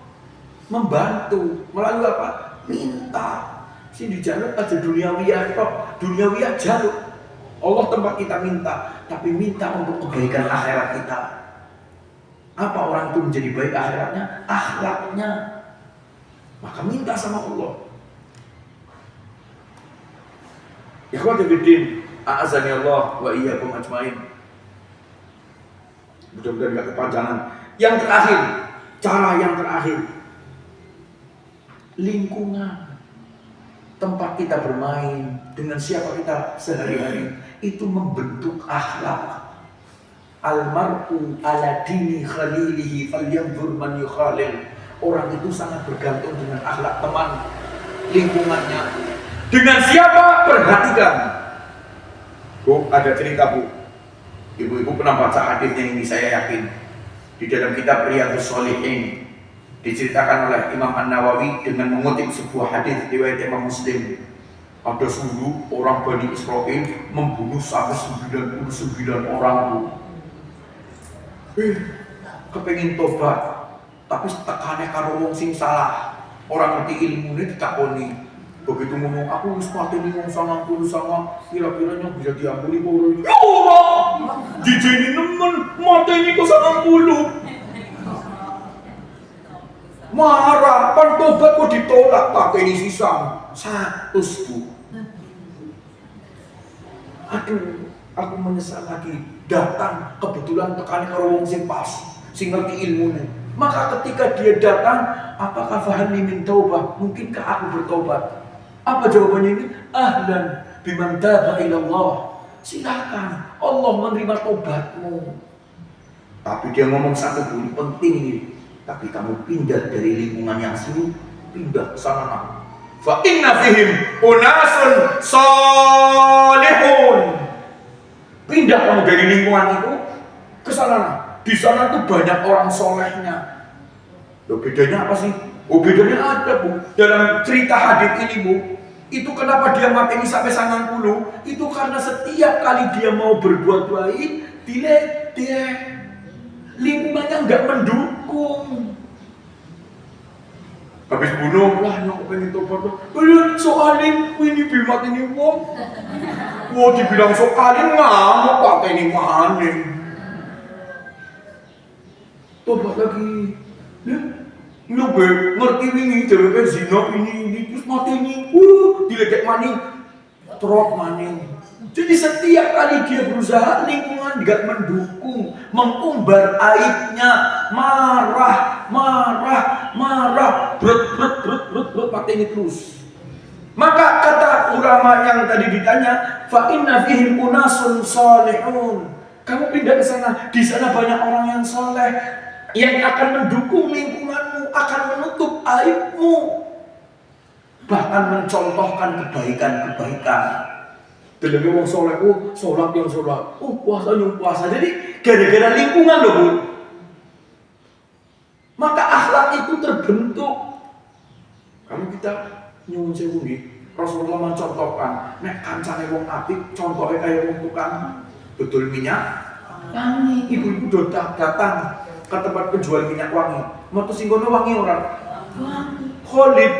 membantu melalui apa? Minta. Sini jaluk aja duniawiyah kok, duniawiyah jaluk. Allah tempat kita minta, tapi minta untuk kebaikan akhirat kita. Apa orang itu menjadi baik akhiratnya? Akhlaknya. Maka minta sama Allah. Ikhwati fiddin, a'azani Allah wa iyyakum ajmain. Mudah-mudahan enggak kepanjangan. Yang terakhir, cara yang terakhir. Lingkungan tempat kita bermain, dengan siapa kita sehari-hari, itu membentuk akhlak. Almar'u ala dini khalilihi falyanzur man yukhalil. Orang itu sangat bergantung dengan akhlak teman, lingkungannya. Dengan siapa? Perhatikan. Bu, ada cerita, Bu. Ibu-ibu pernah baca hadisnya ini, saya yakin. Di dalam kitab Riyadhus Shalihin diceritakan oleh Imam An-Nawawi dengan mengutip sebuah hadis riwayat Imam Muslim. Ada 10 orang Bani Israil membunuh sampai 99 orang, Bu. Kepengen tobat, tapi tekannya karo wong sing salah. Orang ngerti ilmu ini ditakoni. Begitu ngomong, aku wis pateni wong 99, kira-kiranya bisa diampuni apa ora? Ya ora. Dijeni nemen mateni kok 90. Marah, pan tobat kok ditolak, pateni sisang 100, Bu. Aduh, aku menyesal lagi. Datang kebetulan tekan karo wong sing pas, sing ngerti ilmunya. Maka ketika dia datang, apakah fahami min taubah? Mungkinkah aku bertobat? Apa jawabannya ini? Ahlan biman taba ilallah. Silakan, Allah menerima tobatmu. Tapi dia ngomong satu bunyi penting ini. Tapi kamu pindah dari lingkungan yang sini, pindah ke sana. Fa inna fihim unasun salihun. Pindah kamu dari lingkungan itu ke sana. Di sana tuh banyak orang solehnya. Loh, bedanya apa sih? Oh, bedanya ada, Bu. Dalam cerita hadits ini, Bu, itu kenapa dia mateni sampai 90? Itu karena setiap kali dia mau berbuat baik, dia lingkungannya nggak mendukung. Habis bunuh, lah yang pengen tobat. Soalin, ini bimat ini wong. Wah, dibilang soalin ngamuk, pakai ini maning. Tobat lagi. Lu ngerti ini, jawabnya zina ini, terus mati ini, diledek maning, trot maning. Jadi setiap kali dia berusaha, lingkungan gak mendukung, mengumbar aibnya, marah, brut, mati ini terus. Maka kata ulama yang tadi ditanya, fa inna fihim unasun salihun. Kamu pindah ke sana, di sana banyak orang yang soleh, yang akan mendukung lingkunganmu, akan menutup aibmu, bahkan mencontohkan kebaikan-kebaikan. Dalam wong soleh, sholat yang sholat, puasa yang puasa. Jadi gara-gara lingkungan loh, Bu. Maka akhlak itu terbentuk. Kalau kita nyuwun sewu nggih, Rasulullah mencontohkan, nek kancane wong apik, contohnya kayak wong tukang betul minyak wangi. Ibu-ibu datang ke tempat penjual minyak wangi. Metu sing kono wangi orang. Khalid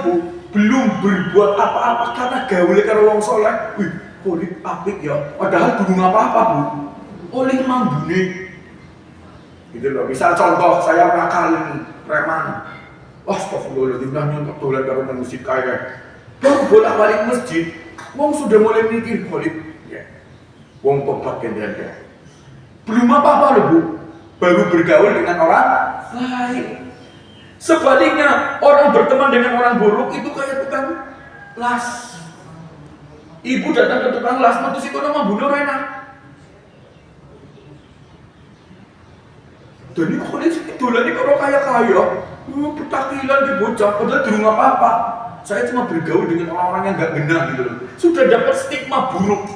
Bu, belum berbuat apa-apa karena gaule karo wong soleh. Wih, Khalid apik ya. Padahal durung apa-apa, Bu. Oleh mambune. Gitu loh. Misal contoh saya nakal preman. Astagfirullahaladzim, nah nyontok dolan karo musik kaya. Baru bolak-balik masjid, wong sudah mulai mikir Khalid. Ya. Wong tobat kendian ya. Belum apa-apa loh, Bu. Baru bergaul dengan orang lain. Sebaliknya, orang berteman dengan orang buruk itu kayak tukang las. Ibu datang ke tukang las, metu sikono membunuh Rena. Dan ini Khalid dolane karo kaya-kaya, petakilan di bocah, padahal durung apa-apa. Saya cuma bergaul dengan orang-orang yang nggak benar gitu loh. Sudah dapat stigma buruk,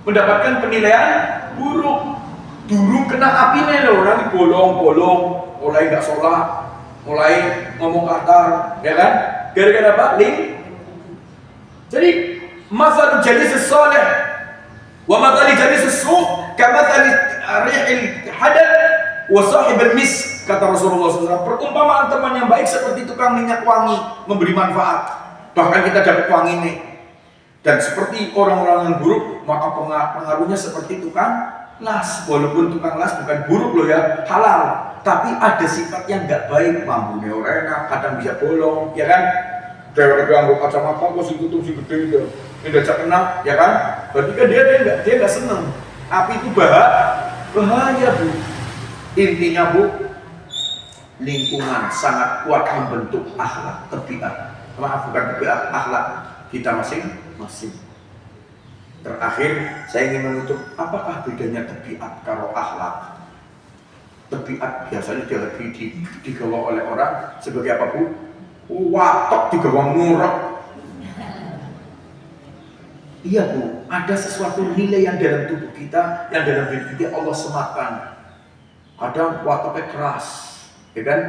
mendapatkan penilaian buruk. Durung kena apine loh, nanti bolong-bolong, mulai nggak sholat, mulai ngomong kasar, ya kan? Gara-gara apa? Jadi masalah jadi sesoleh, wa masalah jadi sesu, kamathali rihil hadad wa sahibul mis, kata Rasulullah SAW. Perumpamaan teman yang baik seperti tukang minyak wangi, memberi manfaat. Bahkan kita dapat wangi ini. Dan seperti orang-orang yang buruk, maka pengaruhnya seperti tukang las. Walaupun tukang las bukan buruk loh ya, halal. Tapi ada sifat yang nggak baik, mampunya orang enak, kadang bisa bolong, ya kan? Dewek ganggu kacamata, kok si tutup si gede gitu, tidak kena, ya kan? Berarti kan dia nggak seneng. Api itu bahaya, Bu. Intinya, Bu, lingkungan sangat kuat membentuk akhlak, tabiat. Maaf, bukan tabiat, akhlak kita masing-masing. Terakhir, saya ingin menutup, apakah bedanya tabiat karo akhlak? Tabiat biasanya digawa oleh orang sebagai apa, Bu? Watok digawa ngurek. Iya, Bu, ada sesuatu nilai yang dalam tubuh kita, yang dalam diri kita Allah sematkan. Kadang watoknya keras, ya kan?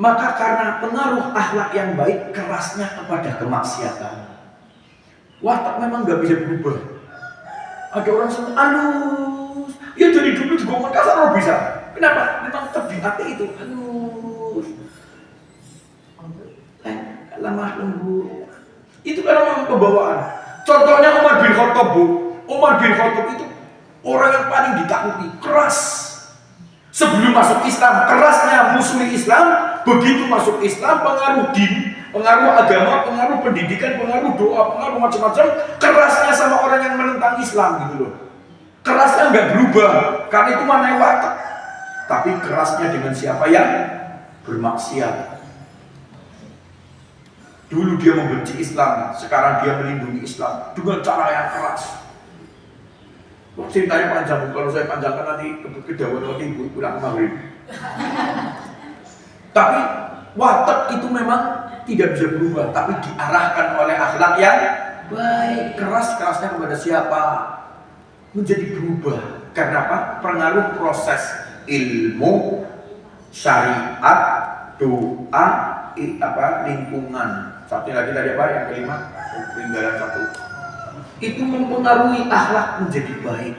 Maka karena pengaruh akhlak yang baik, kerasnya kepada kemaksiatan. Watak memang nggak bisa berubah. Ada orang yang halus, ya dari dulu juga ngomong kasar loh bisa. Kenapa? Memang tabiatnya itu halus, lemah lembut. Itu karena memang pembawaan. Contohnya Umar bin Khattab, Bu. Umar bin Khattab itu orang yang paling ditakuti, keras. Sebelum masuk Islam, kerasnya musuh Islam. Begitu masuk Islam, pengaruh din, pengaruh agama, pengaruh pendidikan, pengaruh doa, pengaruh macam-macam. Kerasnya sama orang tentang Islam gitu loh. Kerasnya nggak berubah, karena itu mana watak. Tapi kerasnya dengan siapa yang bermaksiat. Dulu dia membenci Islam, sekarang dia melindungi Islam dengan cara yang keras. Ceritanya panjang, kalau saya panjangkan nanti kedawan nanti ibu pulang maghrib. Tapi watak itu memang tidak bisa berubah, tapi diarahkan oleh akhlak yang baik. Keras-kerasnya kepada siapa? Menjadi berubah. Karena apa? Pengaruh proses ilmu, syariat, doa, lingkungan. Satu lagi tadi apa? Yang kelima, peninggalan satu. Itu mempengaruhi akhlak menjadi baik.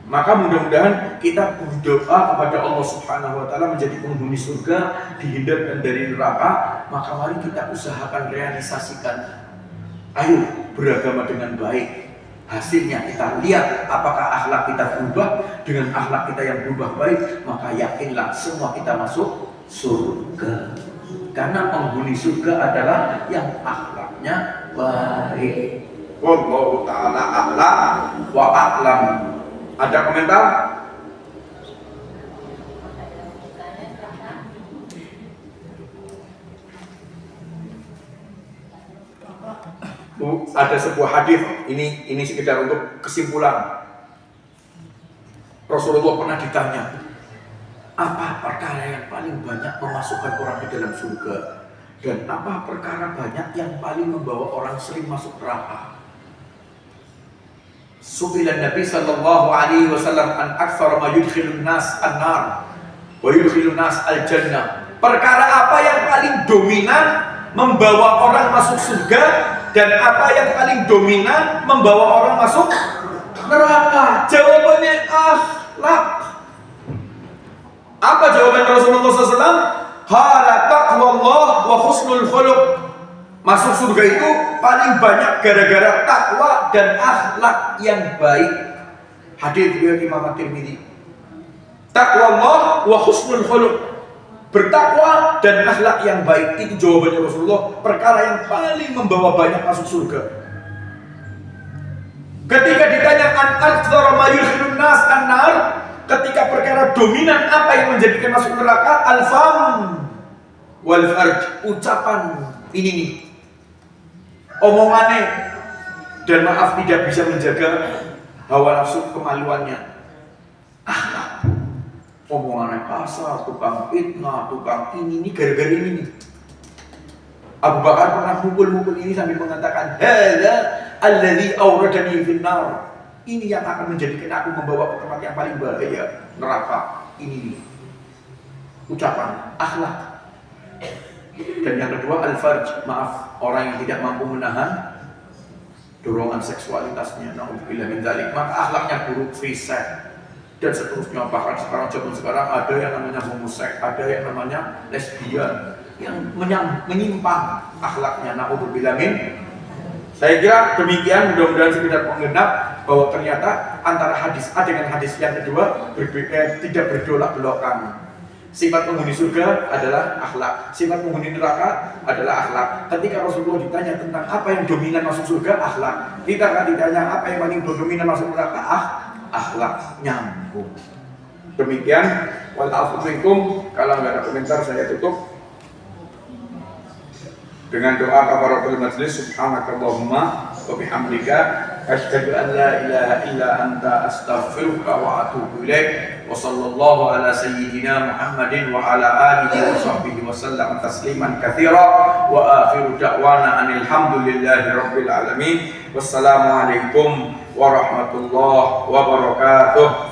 Maka mudah-mudahan kita berdoa kepada Allah Subhanahu wa taala menjadi penghuni surga, dihindarkan dari neraka. Maka mari kita usahakan realisasikan. Ayo beragama dengan baik. Hasilnya kita lihat apakah akhlak kita berubah. Dengan akhlak kita yang berubah baik, maka yakinlah semua kita masuk surga. Karena penghuni surga adalah yang akhlaknya baik. Wallahu ta'ala a'lam wa a'lam. Ada komentar? Ada sebuah hadis, ini sekedar untuk kesimpulan. Rasulullah pernah ditanya, apa perkara yang paling banyak memasukkan orang ke dalam surga? Dan apa perkara banyak yang paling membawa orang sering masuk neraka? Su'ilan Nabi sallallahu alaihi wasallam an aktsara ma yudkhilun nas an-nar wa yudkhilun nas al-jannah. Perkara apa yang paling dominan membawa orang masuk surga dan apa yang paling dominan membawa orang masuk neraka? Jawabannya akhlak. Apa jawaban Rasulullah SAW? Hala taqwallah wa husnul khuluq. Masuk surga itu paling banyak gara-gara takwa dan akhlak yang baik. Hadis riwayat Imam At-Tirmidzi. Taqwallah wa husnul khuluq. Bertakwa dan akhlak yang baik, itu jawabannya Rasulullah. Perkara yang paling membawa banyak masuk surga. Ketika ditanya an aktsara ma yudkhilun nas an-nar, ketika perkara dominan apa yang menjadikan masuk neraka, al-fam wal farj, ucapan ini nih, omongannya, dan maaf tidak bisa menjaga hawa nafsu kemaluannya. Akhlak, omongannya kasar, tukang fitnah, tukang ini gara-gara ini nih. Abu Bakar pernah mukul ini sambil mengatakan, hadza alladzi awradani finnar. Ini yang akan menjadikan aku membawa ke tempat yang paling bahaya, neraka. Ini nih, ucapan, akhlak. Dan yang kedua al-farj, maaf, orang yang tidak mampu menahan dorongan seksualitasnya, na'udzubillah min dzalik, maka akhlaknya buruk, free sex dan seterusnya. Bahkan zaman sekarang ada yang namanya homoseks, ada yang namanya lesbian yang menyimpang akhlaknya, na'udzubillah min. Saya kira demikian, mudah-mudahan sekedar penggenap bahwa ternyata antara hadis A dengan hadis yang kedua berbeda, tidak bertolak belakang. Sifat penghuni surga adalah akhlak, sifat penghuni neraka adalah akhlak. Ketika Rasulullah ditanya tentang apa yang dominan masuk surga, akhlak. Kita ditanya apa yang paling dominan masuk neraka, akhlak. Nyambung. Demikian, wa'alaikum minkum. Kalau nggak ada komentar saya tutup dengan doa kafaratul majlis. Subhanakallahumma wa bihamdika asyhadu an la ilaha illa anta astaghfiruka wa atubu ilaik. Wa sallallahu ala sayyidina Muhammadin wa ala alihi wa sahbihi wa sallam tasliman katsira wa akhiru da'wana anil hamdulillahi rabbil alamin. Wassalamu alaikum warahmatullahi wabarakatuh.